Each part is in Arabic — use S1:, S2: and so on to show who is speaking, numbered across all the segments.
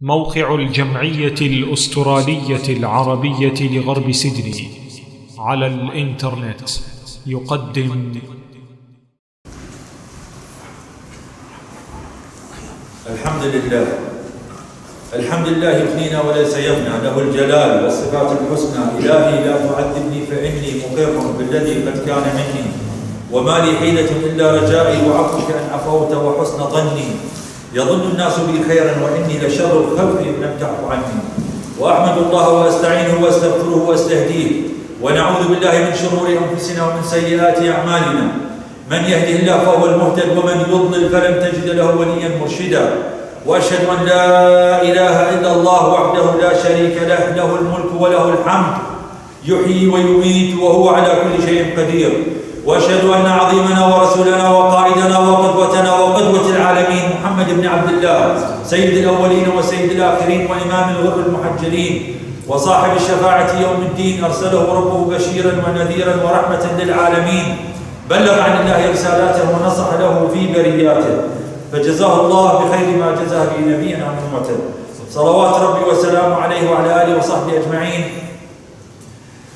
S1: موقع الجمعية الأسترالية العربية لغرب سيدني على الإنترنت يقدم
S2: الحمد لله يغنينا وليس يغنى، له الجلال والصفات الحسنى. إلهي لا تعذبني فإني مقر بالذي قد كان مني، وما لي حيلة إلا رجائي وعفوك أن عفوت وحسن ظني. يظن الناس بي خيرا وإني لشر الخلق إن لم تعف عني. وأحمد الله وأستعينه وأستغفره وأستهديه، ونعوذ بالله من شرور أنفسنا ومن سيئات أعمالنا. من يهده الله فهو المهتد، ومن يضلل فلن تجد له وليا مرشدا. وأشهد أن لا إله إلا الله وحده لا شريك له، له الملك وله الحمد، يحيي ويميت وهو على كل شيء قدير. وأشهد أن عظيمنا ورسولنا وقائدنا وقدوتنا وقدوة العالمين محمد بن عبد الله سيد الأولين وسيد الآخرين وإمام الغر المحجلين وصاحب الشفاعة يوم الدين، أرسله ربه بشيرا ونذيرا ورحمة للعالمين. بلغ عن الله رسالاته ونصح له في برياته، فجزاه الله بخير ما جزاه به نبينا وأمته. صلوات ربي وسلامه عليه وعلى آله وصحبه أجمعين.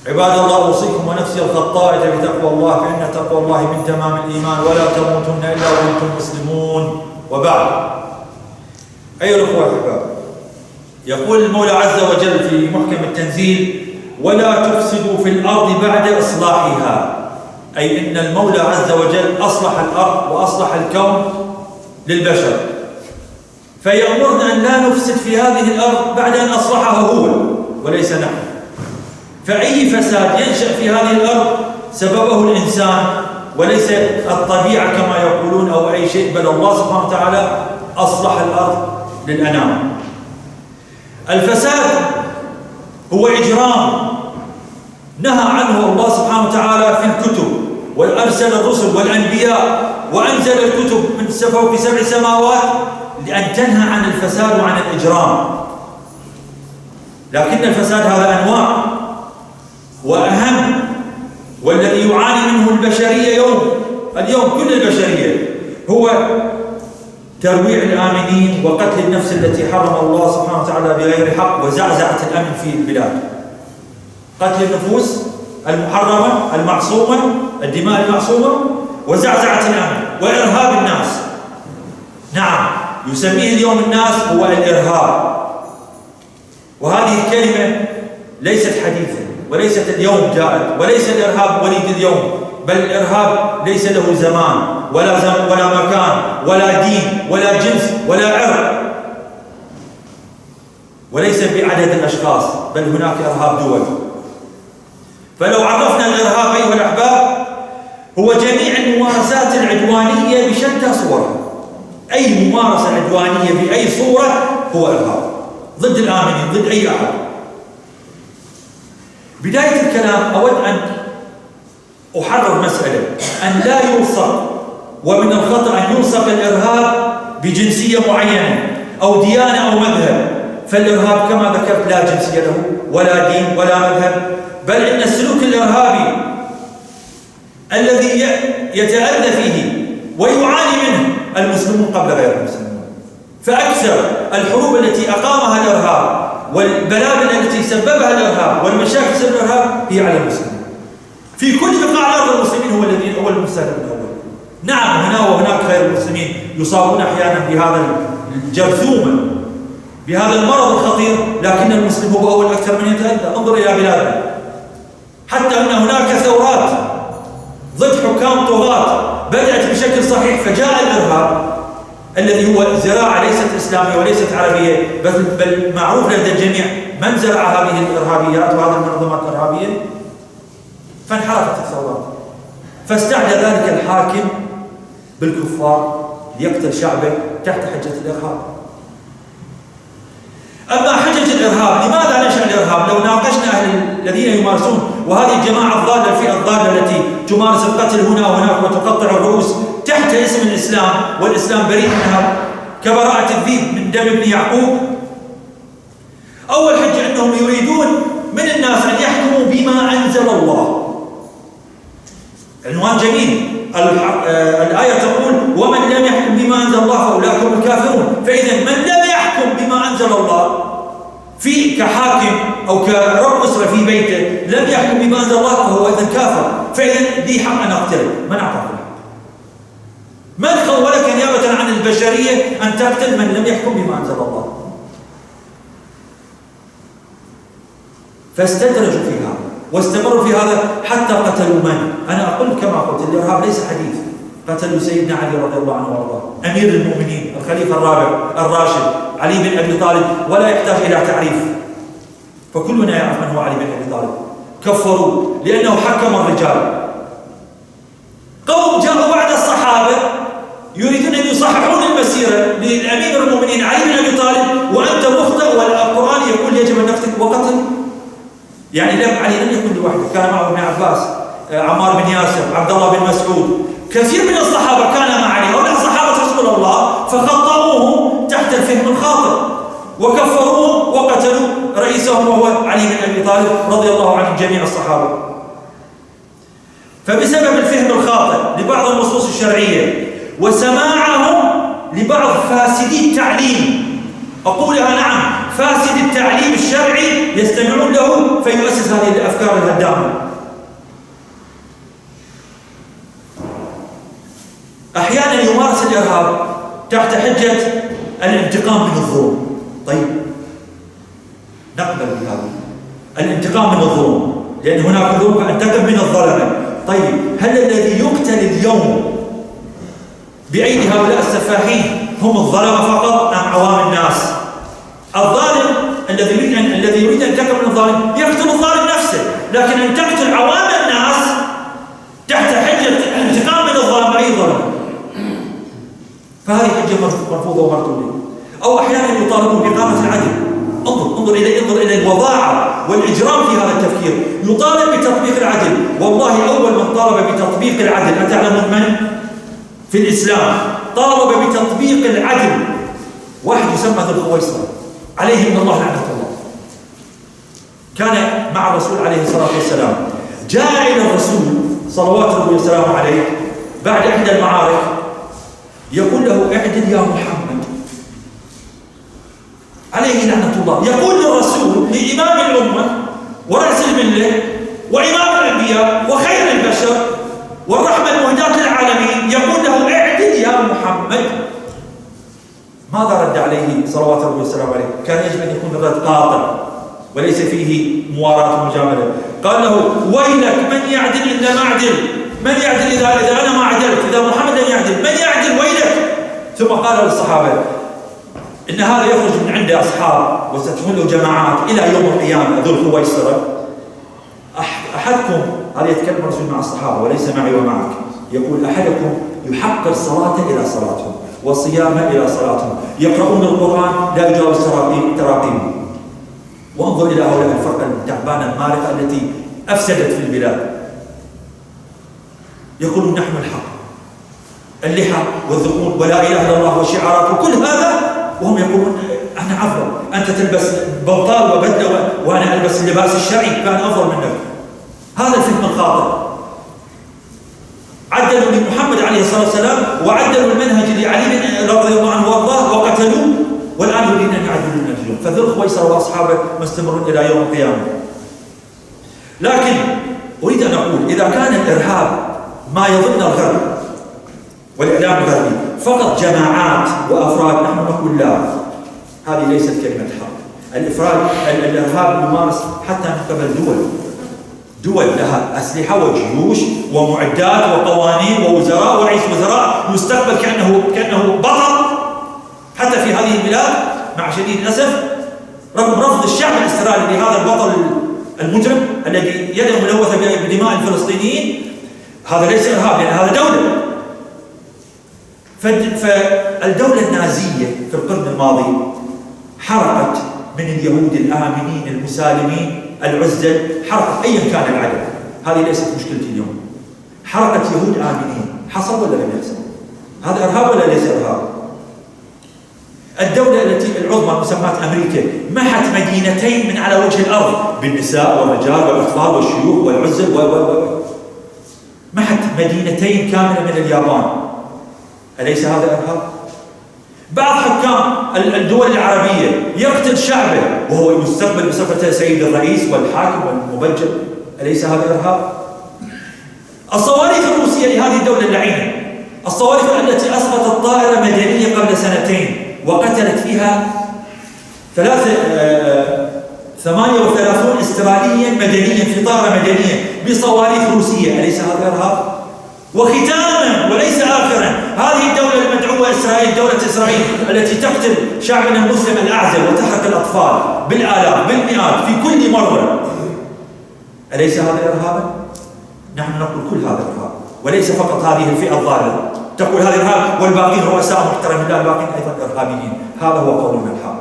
S2: عباد الله، أوصيكم ونفسي الخطائة بتقوى الله، فإن تقوى الله من تمام الإيمان، ولا تموتن إلا وأنتم مسلمون. وبعد، أيها الأخوة الأحباب، يقول المولى عز وجل في محكم التنزيل: ولا تفسدوا في الأرض بعد إصلاحها. أي إن المولى عز وجل أصلح الأرض وأصلح الكون للبشر، فيأمرنا أن لا نفسد في هذه الأرض بعد أن أصلحها هو وليس نحن. فأي فساد ينشأ في هذه الأرض سببه الإنسان وليس الطبيعة كما يقولون أو أي شيء، بل الله سبحانه وتعالى أصلح الأرض للأنام. الفساد هو إجرام نهى عنه الله سبحانه وتعالى في الكتب، وأرسل الرسل والأنبياء وأنزل الكتب من فوق 7 سماوات لأن تنهى عن الفساد وعن الإجرام. لكن الفساد هذا أنواع، وأهم والذي يعاني منه البشرية اليوم كل البشرية هو ترويع الآمنين وقتل النفس التي حرم الله سبحانه وتعالى بغير حق، وزعزعة الأمن في البلاد. قتل النفوس المحرمة المعصومة، الدماء المعصومة، وزعزعة الأمن وإرهاب الناس. نعم، يسميه اليوم الناس هو الإرهاب، وهذه الكلمة ليست حديثة وليست اليوم جاءت، وليس الإرهاب وليد اليوم، بل الإرهاب ليس له زمان ولا مكان ولا دين ولا جنس ولا عرق، وليس بعدد الأشخاص، بل هناك إرهاب دول. فلو عرفنا الإرهاب أيها الأحباب هو جميع الممارسات العدوانية بشتى صورها. أي ممارسة عدوانية بأي صورة هو إرهاب ضد الآمنين، ضد أي أحد. بداية الكلام أود أن أحرر مسألة، أن لا يلصق، ومن الخطأ أن يلصق الإرهاب بجنسية معينة أو ديانة أو مذهب. فالإرهاب كما ذكرت لا جنسية له ولا دين ولا مذهب، بل إن السلوك الإرهابي الذي يتأذى فيه ويعاني منه المسلمون قبل غير المسلمون. فأكثر الحروب التي أقامها الإرهاب والبلابل التي سببها الإرهاب والمشاكل سبب الإرهاب هي على المسلمين. في كل بقاع الأرض المسلمين هو المستهدف الأول. نعم، هنا وهناك غير المسلمين يصابون أحيانا بهذا الجرثومة، بهذا المرض الخطير، لكن المسلم هو أول أكثر من يتأذى. انظر إلى بلادنا، حتى أن هناك ثورات ضد حكام طغاة بدأت بشكل صحيح، فجاء الإرهاب الذي هو زراعة ليست إسلامية وليست عربية، بل معروف لدى الجميع من زرع هذه الإرهابيات وهذه المنظمات الإرهابية، فانحرفت الثورات، فاستعدى ذلك الحاكم بالكفار ليقتل شعبه تحت حجة الإرهاب. أما حجج الإرهاب، لماذا نشأ الإرهاب؟ لو ناقشنا أهل الذين يمارسون، وهذه الجماعة الضالة، الفئة الضالة التي تمارس القتل هنا وهناك وتقطع الرؤوس تحت اسم الإسلام، والإسلام بريء منها كبراءة الذئب من دم ابن يعقوب. أول حجة أنهم يريدون من الناس أن يحكموا بما أنزل الله. عنوان جميل، الآية تقول: ومن لم يحكم بما أنزل الله فأولئك هم الكافرون. فإذا من لم يحكم بما أنزل أنزل الله في كحاكم أو كرب أسرة في بيته لم يحكم بما أنزل الله فهو إذن كافر، فإذا لي حق أن أقتله. من أعطاه الحق؟ من خولك نيابة عن البشرية أن تقتل من لم يحكم بما أنزل الله؟ فاستدرجوا في هذا واستمروا في هذا حتى قتلوا من؟ أنا أقول كما قلت الإرهاب ليس حديث. قتلوا سيدنا علي رضي الله عنه وارضاه، أمير المؤمنين، الخليفة الرابع الراشد علي بن أبي طالب، ولا يحتاج إلى تعريف، فكلنا يعرف من هو علي بن أبي طالب. كفروا لأنه حكم الرجال. قوم جاءوا بعد الصحابة يريدون أن يصححون المسيرة للأمير المؤمنين علي بن أبي طالب، وأنت مخطئ والقرآن يقول يجب أن نقتل، وقتل. يعني علي لم يكن لوحده، كان معه ابن عباس، عمار بن ياسر، عبد الله بن مسعود، كثير من الصحابة كان مع علي، هؤلاء صحابة رسول الله، فخطأوهم تحت الفهم الخاطئ وكفروهم وقتلوا رئيسهم وهو علي بن أبي طالب رضي الله عن جميع الصحابة. فبسبب الفهم الخاطئ لبعض النصوص الشرعية وسماعهم لبعض فاسدي التعليم، أقولها نعم، فاسد التعليم الشرعي، يستمعون له فيؤسس هذه الأفكار الهدامة. أحيانا يمارس الإرهاب تحت حجة الانتقام من الظلم. طيب نقبل بهذا الانتقام من الظلم، لأن هناك ظلم فانتقم من الظلمة. طيب هل الذي يقتل اليوم بأيدي هؤلاء السفاحين هم الظلمة فقط أم عوام الناس؟ الظالم الذي يريد أن ينتقم من الظالم يقتل الظالم نفسه، لكن أن تقتل عوام الناس تحت حجة الانتقام من الظالم أي ظلم؟ فهذه حجة مرفوضة ومرتولة. أو أحيانا يطالبون بإقامة العدل. انظر إلى الوضاعة والإجرام في هذا التفكير. يطالب بتطبيق العدل. والله أول من طالب بتطبيق العدل أتعلمون من؟ في الإسلام طالب بتطبيق العدل واحد يسمى ذو الخويصرة عليه من الله لعنة الله. كان مع الرسول عليه الصلاة والسلام، جاء إلى الرسول صلوات الله وسلامه عليه بعد إحدى المعارك يقول له اعدل يا محمد عليه لعنة الله. يقول للرسول لإمام الأمة ورأس الملة وإمام الأنبياء وخير البشر والرحمة المهداة للعالمين، يقول له اعدل يا محمد. ماذا رد عليه صلوات الله وسلامه عليه؟ كان يجب أن يكون الرد قاطع وليس فيه مواراة ومجاملة. قال له ويلك، من يعدل إلا ما أعدل؟ من يعدل إذا أنا ما عدلت؟ إذا محمد لم يعدل من يعدل؟ ويلك. ثم قال للصحابة إن هذا يخرج من عند أصحاب وستكون له جماعات إلى يوم القيامة ذو الخويصرة. أحدكم، هذا يتكلم الرسول مع الصحابة وليس معي ومعك، يقول أحدكم يحقر صلاة إلى صلاتهم وصيام إلى صلاتهم، يقرؤون القرآن لا يجاوز تراقيم. وانظر إلى هؤلاء الفرقة التعبانة المارقة التي أفسدت في البلاد. يقولون نحن الحق، اللحى والذقون ولا إله إلا الله وشعارات وكل هذا، وهم يقولون أنا أفضل، أنت تلبس بنطال وبدلة وأنا ألبس اللباس الشرعي فأنا أفضل منك. هذا الفهم الخاطئ. عدلوا لمحمد عليه الصلاة والسلام وعدلوا المنهج لعلي رضي الله عنه وارضاه وقتلوه، والآن يريدون أن يعدلوا المنهج. فذو الخويصرة وأصحابه مستمرون إلى يوم القيامة. لكن أريد أن أقول إذا كان الإرهاب ما يظن الغرب والإعلام الغربي فقط جماعات وأفراد، نحن نقول لا، هذه ليست كلمة حق. الإرهاب يمارس حتى من قبل دول لها أسلحة وجيوش ومعدات وقوانين ووزراء ورئيس وزراء يستقبل كأنه بطل حتى في هذه البلاد، مع شديد الأسف رغم رفض الشعب الاسترالي لهذا البطل المجرم الذي يده ملوثة بدماء الفلسطينيين. هذا ليس إرهاب لأن هذا دولة. فالدولة النازية في القرن الماضي حرقت من اليهود الآمنين المسالمين العزل، حرقت أيا كان العدد. هذه ليست مشكلتي اليوم. حرقت يهود آمنين، حصل ولا لم يحصل؟ هذا إرهاب ولا ليس إرهاب؟ الدولة العظمى المسماة أمريكا محت مدينتين من على وجه الأرض بالنساء والرجال والأطفال والشيوخ والعزل محت مدينتين كاملة من اليابان. أليس هذا إرهاب؟ بعض حكام الدول العربية يقتل شعبه وهو يستقبل بصفته سيد الرئيس والحاكم والمبجل، أليس هذا إرهاب؟ الصواريخ الروسية لهذه الدولة اللعينة، الصواريخ التي أسقطت طائرة مدنية قبل سنتين وقتلت فيها 38 استراليا مدنيا في طائرة مدنية بصواريخ روسية، أليس هذا إرهاب؟ وختاما وليس آخرا، هذه الدولة المدعوة إسرائيل، دولة إسرائيل التي تقتل شعبنا المسلم الأعزل وتحرق الأطفال بالآلاف بالمئات في كل مرة، أليس هذا إرهابا؟ نحن نقول كل هذا إرهاب، وليس فقط هذه الفئة الضالة تقول هذا إرهاب والباقين رؤساء محترمين، لا الباقين أيضا إرهابيين، هذا هو قولنا الحق،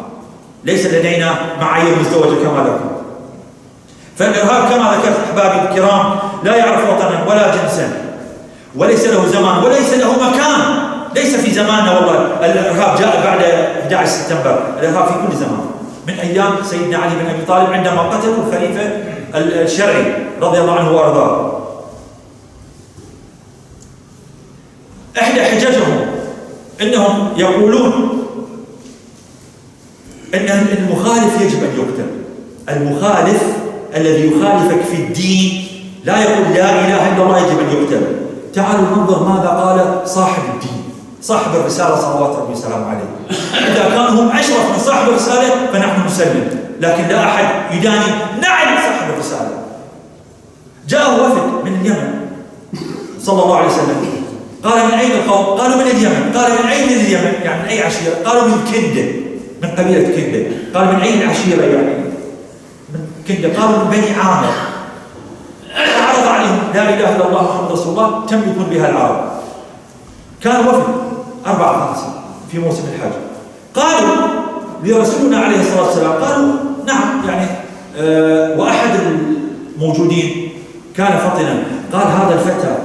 S2: ليس لدينا معايير مزدوجة كما لكم. فالإرهاب كما ذكرت أحبابي الكرام لا يعرف وطنا ولا جنسا، وليس له زمان وليس له مكان، ليس في زماننا والله. الإرهاب جاء بعد 11 سبتمبر، الإرهاب في كل زمان، من أيام سيدنا علي بن أبي طالب عندما قتلوا الخليفة الشرعي رضي الله عنه وأرضاه. إحدى حججهم أنهم يقولون أن المخالف يجب أن يقتل. المخالف الذي يخالفك في الدين لا يقول لا إله إلا الله يجب أن يقتل. تعالوا ننظر ماذا قال صاحب الدين، صاحب الرسالة صلوات ربي وسلامه عليه. إذا كانوا هم أشرف من صاحب الرسالة فنحن نسلم، لكن لا أحد يداني نعم صاحب الرسالة. جاءه وفد من اليمن صلى الله عليه وسلم، قال من أين القوم؟ قالوا من اليمن. قال من أين اليمن؟ يعني من أي عشيرة؟ قالوا من كندة، من قبيلة كندة. قال من أي العشيرة؟ يعني من كندة. قالوا من بني عامر. فعرض عليهم لا إله إلا الله محمد رسول الله تملكون بها العرب. كان وفد 4 في موسم الحج، قالوا لرسولنا عليه الصلاة والسلام، قالوا نعم يعني وأحد الموجودين كان فطنا، قال هذا الفتى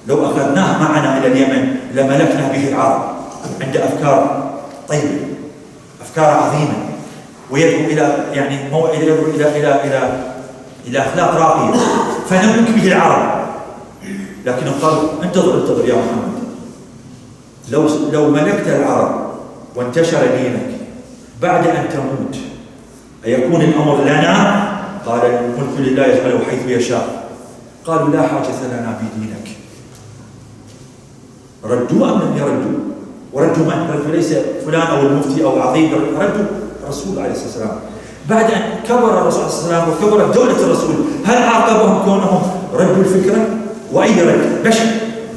S2: لو أخذناه معنا إلى اليمن لملكنا به العرب، عنده أفكار طيبة، أفكار عظيمة، ويدعو إلى يعني يدعو إلى أخلاق راقية، فنملك به العرب. لكنهم قالوا انتظر يا محمد، لو ملكت العرب وانتشر دينك بعد أن تموت أيكون الأمر لنا؟ قال الملك لله يجعله حيث يشاء. قالوا لا حاجة لنا بدينك. ردوا أم لم يردوا؟ وردوا من؟ ردوا ليس فلان أو المفتي أو عضيد، ردوا الرسول عليه الصلاة والسلام. بعد أن كبر الرسول عليه الصلاة والسلام وكبرت دولة الرسول، هل عاقبهم كونهم ردوا الفكرة؟ وأي رد؟ بشر،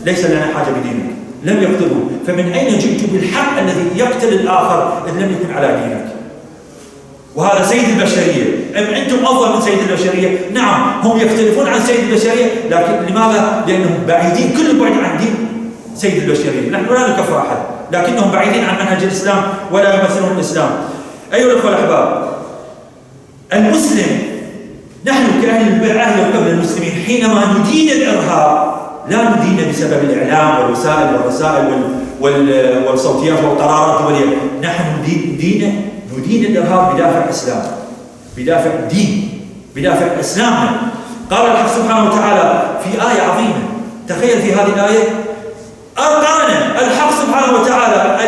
S2: ليس لنا حاجة بدينك، لم يقتلوا، فمن أين جئت بالحق الذي يقتل الآخر إن لم يكن على دينك؟ وهذا سيد البشرية، أم أنتم أفضل من سيد البشرية؟ نعم هم يختلفون عن سيد البشرية، لكن لماذا؟ لأنهم بعيدين كل البعد عن دين سيد البشرية. نحن لا نكفر أحد، لكنهم بعيدين عن منهج الإسلام ولا يمثلون الإسلام. أيها الأخوة الأحباب، المسلم نحن كأهل القبل المسلمين حينما ندين الإرهاب لا ندين بسبب الإعلام والوسائل والرسائل والصوتيات والقرارات الدولية، نحن ندين الإرهاب بدافع الإسلام، بدافع الدين، بدافع إسلامنا. قال الحق سبحانه وتعالى في آية عظيمة، تخيل في هذه الآية أقرن الحق سبحانه وتعالى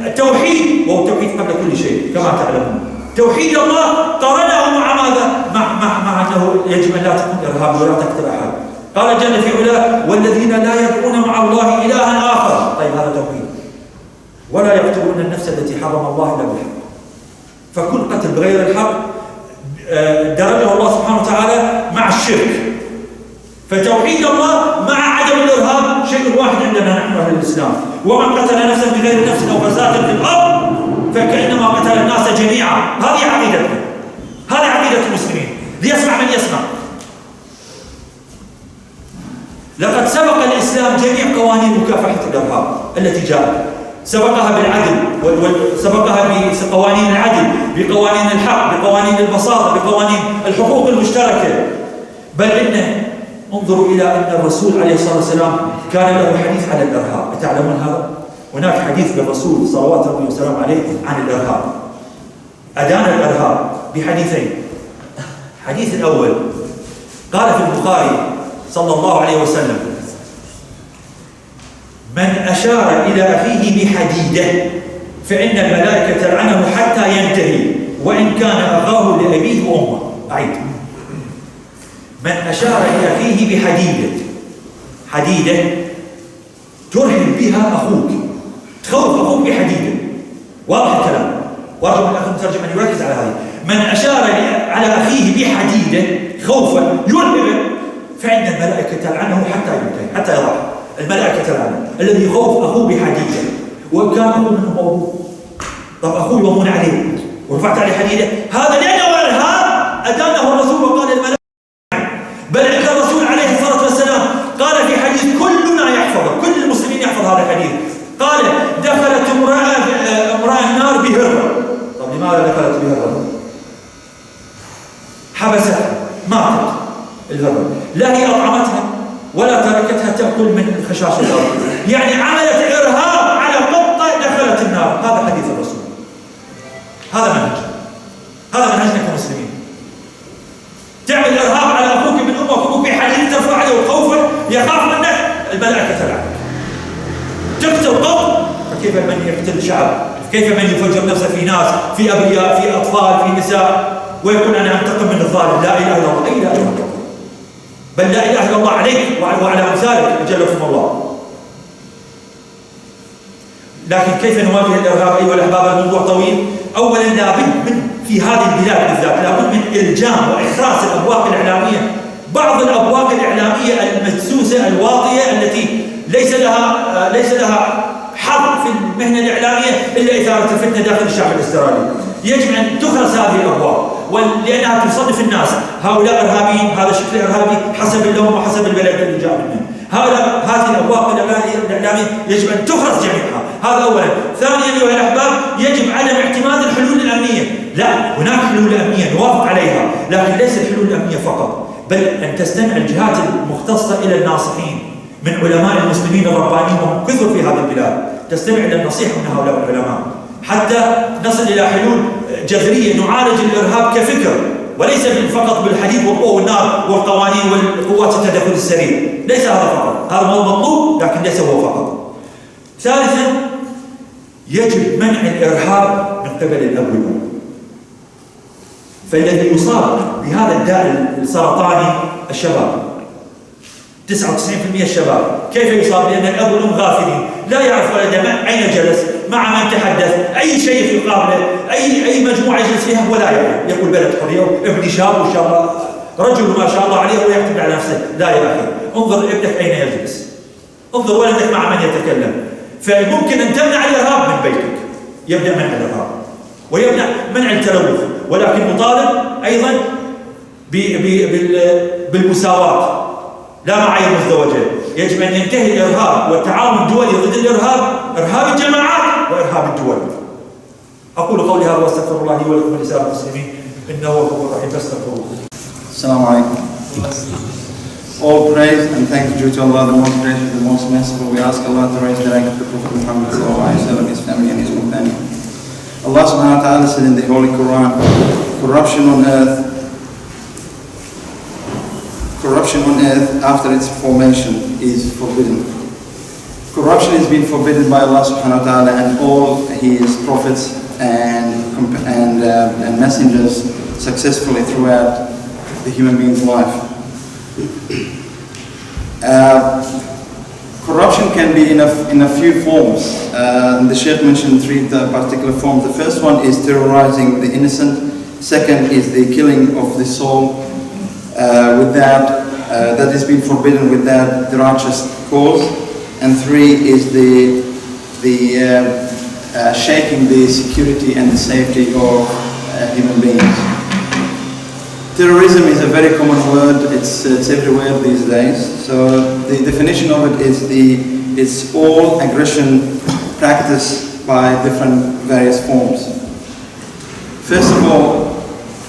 S2: التوحيد، وهو التوحيد قبل كل شيء كما تعلمون، توحيد الله قرنه مع ماذا؟ مع أنه يجب أن لا تكون إرهاب ولا تقتل أحد. قال جل في علاه والذين لا يدعون مع الله إلها آخر، طيب هذا توحيد، ولا يقتلون النفس التي حرم الله إلا بالحق. فكل قتل بغير الحق درجه الله سبحانه وتعالى مع الشرك. فتوحيد الله مع عدم الإرهاب شيء واحد عندنا نحن أهل الإسلام. ومن قتل نفسا بغير نفس أو فساد في الأرض فكأنما قتل الناس جميعا. هذه عقيدتنا، هذه عقيدة المسلمين، ليسمع من يسمع. لقد سبق الإسلام جميع قوانين مكافحة الإرهاب التي جاءت، سبقها بالعدل وسبقها بقوانين العدل، بقوانين الحق، بقوانين البساطة، بقوانين الحقوق المشتركة. بل إنه انظروا إلى أن الرسول عليه الصلاة والسلام كان له حديث على الإرهاب، أتعلمون هذا؟ هناك حديث بالرسول صلوات ربي وسلامه عليه عن الإرهاب، أدان الإرهاب بحديثين. الحديث الأول قال في البخاري صلى الله عليه وسلم من أشار إلى أخيه بحديدة فإن الملائكة تلعنه حتى ينتهي وإن كان أخاه لأبيه وأمه. أعيد: من أشار إلى أخيه حديدة ترهب بها أخوك، تخوف أخوك بحديدة. واضح الكلام؟ وأرجو من الأخ المترجم أن يركز على هذه. من أشار على أخيه بحديدة خوفا يرهبه فإن الملائكة تلعنه حتى ينتهي، حتى يضع. الملائكة تلعنه الذي يخوف أخوه بحديدة وإن كان أخوه منه موضوع. طب أخوه يومون عليه ورفعت عليه حديدة، هذا لأنه إرهاب أدانه الرسول وقال الملائكة. بل عند الرسول عليه الصلاة والسلام قال في حديث كلنا يحفظه، كل المسلمين يحفظ هذا الحديث، قال: دخلت امرأة النار بهرة. طب لماذا دخلت بهرة؟ حبستها، ماتت الهرة، لا هي أطعمتها ولا تركتها تأكل من خشاش الأرض، يعني عملت إرهاب على قطة دخلت النار. هذا حديث الرسول، هذا منهجنا كمسلمين. تعمل إرهاب على أخوك من أمك وأخوك بحديد ترفع عليه خوفا يخاف منك، الملائكة تلعنك. تقتل قوم، فكيف من يقتل شعب؟ كيف من يفجر نفسه في ناس، في أبرياء، في أطفال، في نساء، ويقول أنا أنتقم من الظالم؟ لا إله إلا الله. أي لا إله إلا الله؟ بل لا إله إلا الله عليك وعلى أمثالك أجلكم الله. لكن كيف نواجه الإرهاب أيها الأحباب؟ الموضوع طويل. أولا لابد من في هذه البلاد بالذات لابد من إلجام وإخراس الأبواق الإعلامية، بعض الأبواق الإعلامية المدسوسة الواطية التي ليس لها حظ في المهنة الإعلامية إلا إثارة الفتنة داخل الشعب الأسترالي. يجب أن تخرس هذه الأبواق، لأنها تصنف الناس: هؤلاء إرهابيين، هذا شكل إرهابي حسب اللون وحسب البلد اللي جاء منه. هذه الأبواق الإعلامية يجب أن تخرس جميعها. هذا أولا. ثانيا أيها الأحباب، يجب عدم اعتماد الحلول الأمنية. لا، هناك حلول أمنية نوافق عليها، لكن ليس الحلول الأمنية فقط، بل أن تستمع الجهات المختصة إلى الناصحين من علماء المسلمين الربانيين، وهم كثر في هذه البلاد، تستمع إلى النصيحة من هؤلاء العلماء حتى نصل إلى حلول جذرية نعالج الإرهاب كفكر، وليس فقط بالحديد والقوة والنار والقوانين والقوات التدخل السريع. ليس هذا فقط، هذا مطلوب لكن ليس هو فقط. ثالثا، يجب منع الإرهاب من قبل الأب والأم. فالذي يصاب بهذا الداء السرطاني الشباب، 99% الشباب. كيف يصاب؟ لأن الأب والأم غافلين، لا يعرف ولده أين جلس، مع من تحدث، أي شيخ يقابله، أي مجموعة يجلس فيها، ولا يعرف. يقول بلد حرية، ابني شاب وإن شاء الله رجل ما شاء الله عليه ويعتمد على نفسه. لا يا أخي، انظر ابنك أين يجلس، انظر ولدك مع من يتكلم. فممكن أن تمنع الإرهاب من بيتك. يبدأ منع الإرهاب ويمنع منع التلوث، ولكن مطالب أيضا بالمساواة، لا معايير مزدوجة. يجب أن ينتهي الإرهاب والتعاون الدولي ضد الإرهاب، إرهاب الجماعات وإرهاب الدول. أقول قولي هذا واستغفر الله لي ولكم ولسائر المسلمين إنه هو الغفور الرحيم فاستغفروه.
S3: Assalamu alaikum. All praise and thanks due to Allah, the most gracious, the most merciful. We ask Allah to raise the rank of the Prophet Muhammad sallallahu alaihi wasallam, his family and his companions. Allah subhanahu wa ta'ala said in the Holy Quran, corruption on earth after its formation is forbidden. Corruption has been forbidden by Allah subhanahu wa ta'ala and all his prophets and messengers successfully throughout the human being's life. Corruption can be in a few forms. The Sheikh mentioned three particular forms. The first one is terrorizing the innocent. Second is the killing of the soul that has been forbidden without the righteous cause. And three is the shaking the security and the safety of human beings. Terrorism is a very common word. It's everywhere these days. So the definition of it is it's all aggression practiced by different various forms. First of all,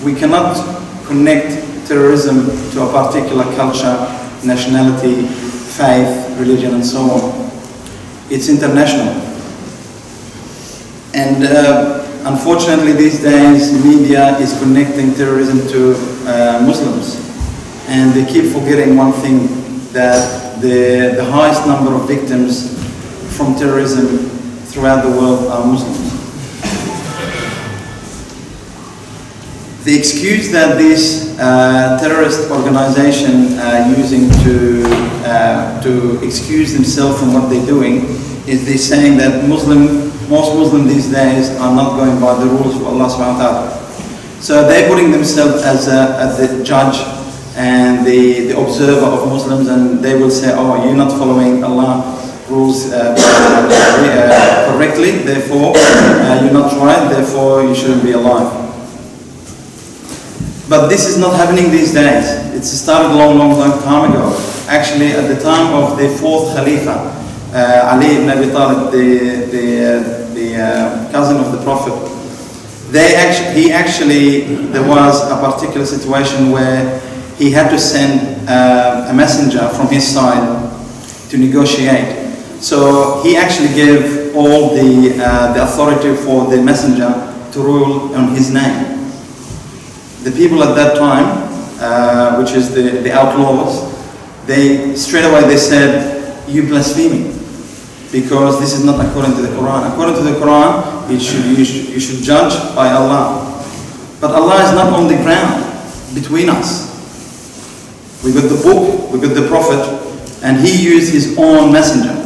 S3: we cannot connect terrorism to a particular culture, nationality, faith, religion, and so on. It's international. And unfortunately, these days, media is connecting terrorism to Muslims. And they keep forgetting one thing, that the highest number of victims from terrorism throughout the world are Muslims. The excuse that this terrorist organization using to excuse themselves from what they're doing is they're saying that most Muslims these days are not going by the rules of Allah subhanahu wa ta'ala. So they're putting themselves as the judge and the observer of Muslims, and they will say, oh, you're not following Allah's rules correctly, therefore you're not right, therefore you shouldn't be alive. But this is not happening these days. It started a long time ago. Actually, at the time of the fourth Khalifa, Ali ibn Abi Talib, the cousin of the Prophet, there was a particular situation where he had to send a messenger from his side to negotiate. So he actually gave all the authority for the messenger to rule on his name. The people at that time, which is the outlaws, they straight away they said, "You blaspheming, because this is not according to the Quran. According to the Quran, you should judge by Allah. But Allah is not on the ground between us. We got the book, we got the Prophet, and he used his own messenger.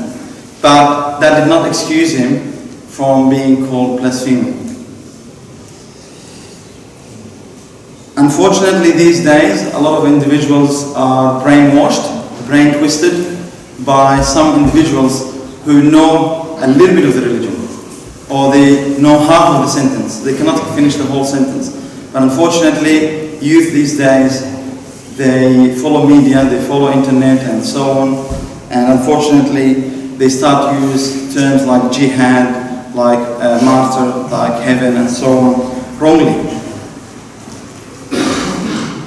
S3: But that did not excuse him from being called blasphemer." Unfortunately, these days, a lot of individuals are brainwashed, brain twisted by some individuals who know a little bit of the religion, or they know half of the sentence. They cannot finish the whole sentence. But unfortunately, youth these days, they follow media, they follow internet and so on, and unfortunately, they start to use terms like jihad, like martyr, like heaven and so on, wrongly.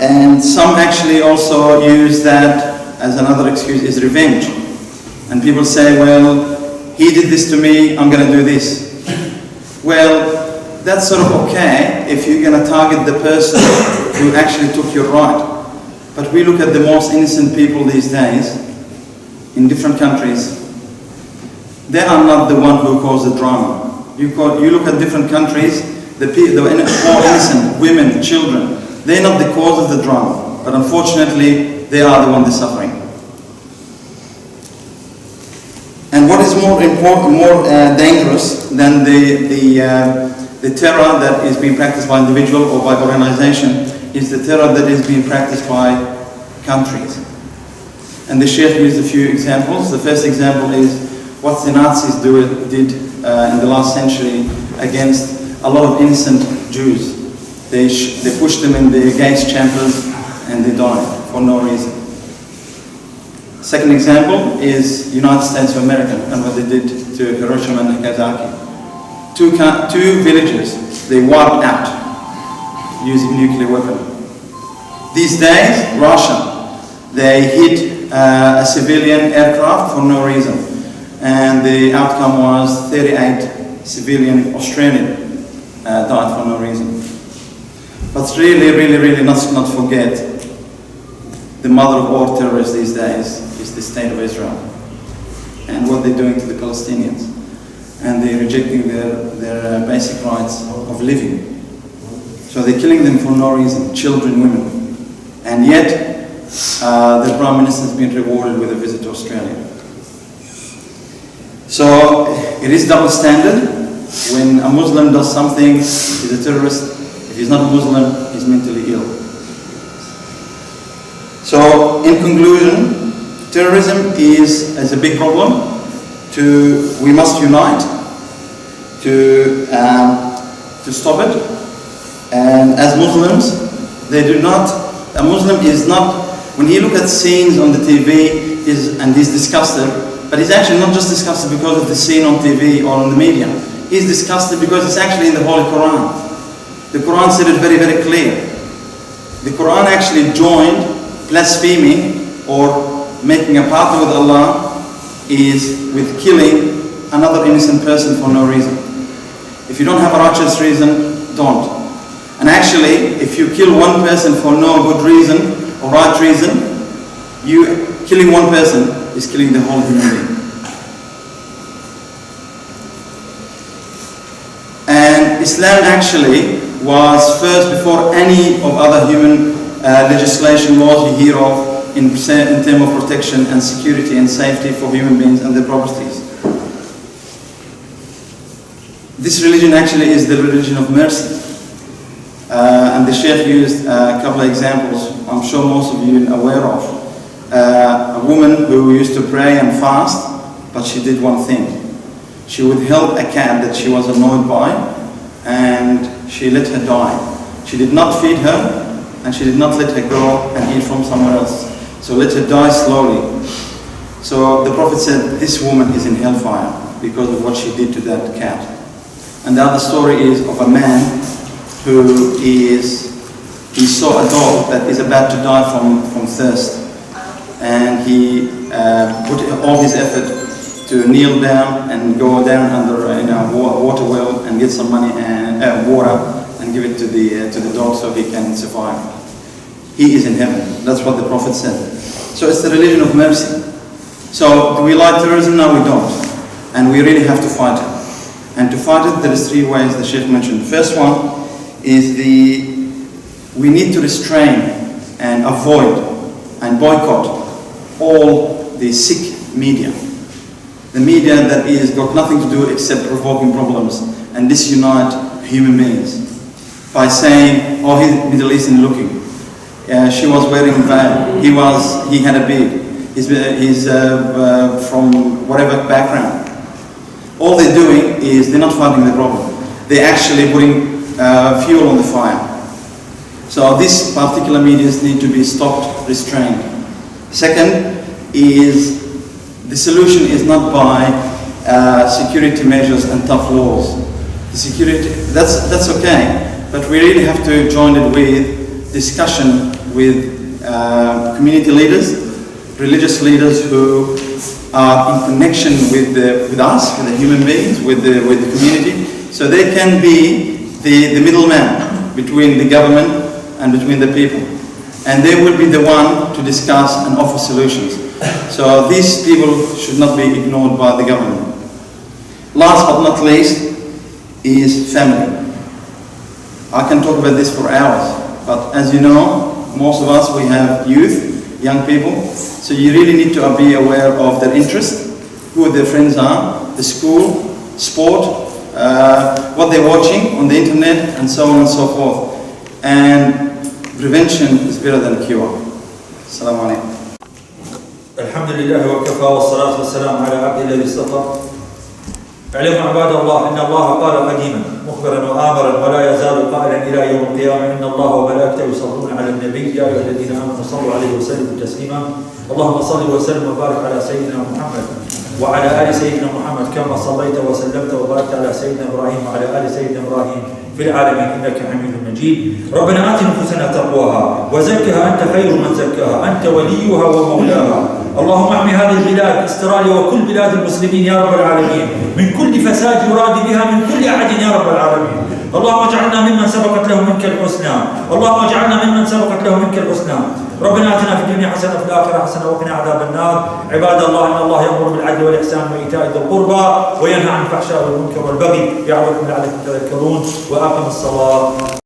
S3: And some actually also use that as another excuse, is revenge. And people say, well, he did this to me, I'm going to do this. Well, that's sort of okay if you're going to target the person who actually took your right. But we look at the most innocent people these days in different countries. They are not the one who caused the drama. You look at different countries, the more innocent, women, children, they're not the cause of the drama, but unfortunately, they are the ones that are suffering. And what is more dangerous than the terror that is being practiced by individual or by organization is the terror that is being practiced by countries. And the Sheikh used a few examples. The first example is what the Nazis did in the last century against a lot of innocent Jews. They pushed them in the gas chambers and they died for no reason. Second example is United States of America and what they did to Hiroshima and Nagasaki. Two villages they wiped out using nuclear weapon. These days, Russia, they hit a civilian aircraft for no reason, and the outcome was 38 civilian Australian died for no reason. But really not forget, the mother of all terrorists these days is the state of Israel and what they're doing to the Palestinians. And they're rejecting their basic rights of living. So they're killing them for no reason, children, women. And yet, the Prime Minister has been rewarded with a visit to Australia. So it is double standard. When a Muslim does something, he's a terrorist. If he's not a Muslim, he's mentally ill. So, in conclusion, terrorism is a big problem. We must unite to stop it. And as Muslims, a Muslim is not, when he looks at scenes on the TV and he's disgusted, but he's actually not just disgusted because of the scene on TV or on the media. He's disgusted because it's actually in the Holy Quran. The Quran said it very, very clear. The Quran actually joined blaspheming or making a partner with Allah is with killing another innocent person for no reason. If you don't have a righteous reason, don't. And actually, if you kill one person for no good reason or right reason, killing one person is killing the whole human being. And Islam actually was first before any of other human legislation laws you hear of in terms of protection and security and safety for human beings and their properties. This religion actually is the religion of mercy. And the Sheikh used a couple of examples I'm sure most of you are aware of. A woman who used to pray and fast, but she did one thing. She withheld a cat that she was annoyed by, and she let her die. She did not feed her, and she did not let her go and eat from somewhere else. So let her die slowly. So the Prophet said, this woman is in hellfire because of what she did to that cat. And the other story is of a man who he saw a dog that is about to die from thirst. And he put all his effort to kneel down and go down under a water well and get some money and water and give it to the dog so he can survive. He is in heaven. That's what the Prophet said. So it's the religion of mercy. So do we like terrorism? No, we don't. And we really have to fight it. And to fight it, there is three ways the Sheikh mentioned. The first one is we need to restrain and avoid and boycott all the sick media. The media that is got nothing to do except provoking problems and disunite human beings by saying, oh, he's Middle Eastern looking. She was wearing a veil. He had a beard. He's from whatever background. All they're doing is they're not fighting the problem. They're actually putting fuel on the fire. So these particular medias need to be stopped, restrained. Second is the solution is not by security measures and tough laws. The security, that's okay, but we really have to join it with discussion with community leaders, religious leaders who are in connection with us, with the human beings, with the community, so they can be the middleman between the government and between the people. And they will be the one to discuss and offer solutions. So these people should not be ignored by the government. Last but not least is family. I can talk about this for hours, but as you know, most of us, we have youth, young people, so you really need to be aware of their interests, who their friends are, the school, sport, what they're watching on the internet, and so on and so forth. And prevention is better than cure. Assalamu alaikum.
S2: الحمد لله وكفى والصلاة والسلام على عبد الذي اصطفى. اعلموا عباد الله أن الله قال قديما مخبرا وآمرا ولا يزال قائلا إلى يوم القيامة إن الله وملائكته يصلون على النبي يا أيها الذين آمنوا صلوا عليه وسلموا تسليما. اللهم صل وسلم وبارك على سيدنا محمد وعلى آل سيدنا محمد كما صليت وسلمت وباركت على سيدنا إبراهيم وعلى آل سيدنا إبراهيم في العالمين إنك حميد مجيد. ربنا آت نفوسنا تقواها وزكها أنت خير من زكاها أنت وليها ومولاها. اللهم احمي هذه البلاد استراليا وكل بلاد المسلمين يا رب العالمين من كل فساد يراد بها من كل أحد يا رب العالمين. اللهم اجعلنا ممن سبقت له منك الحسنى. اللهم اجعلنا ممن سبقت له منك الحسنى. ربنا آتنا في الدنيا حسنة وفي الآخرة حسنة وقنا عذاب النار. عباد الله إن الله يأمر بالعدل والإحسان وإيتاء ذي القربى وينهى عن الفحشاء والمنكر والبغي يعظكم لعلكم تذكرون وأقم الصلاة.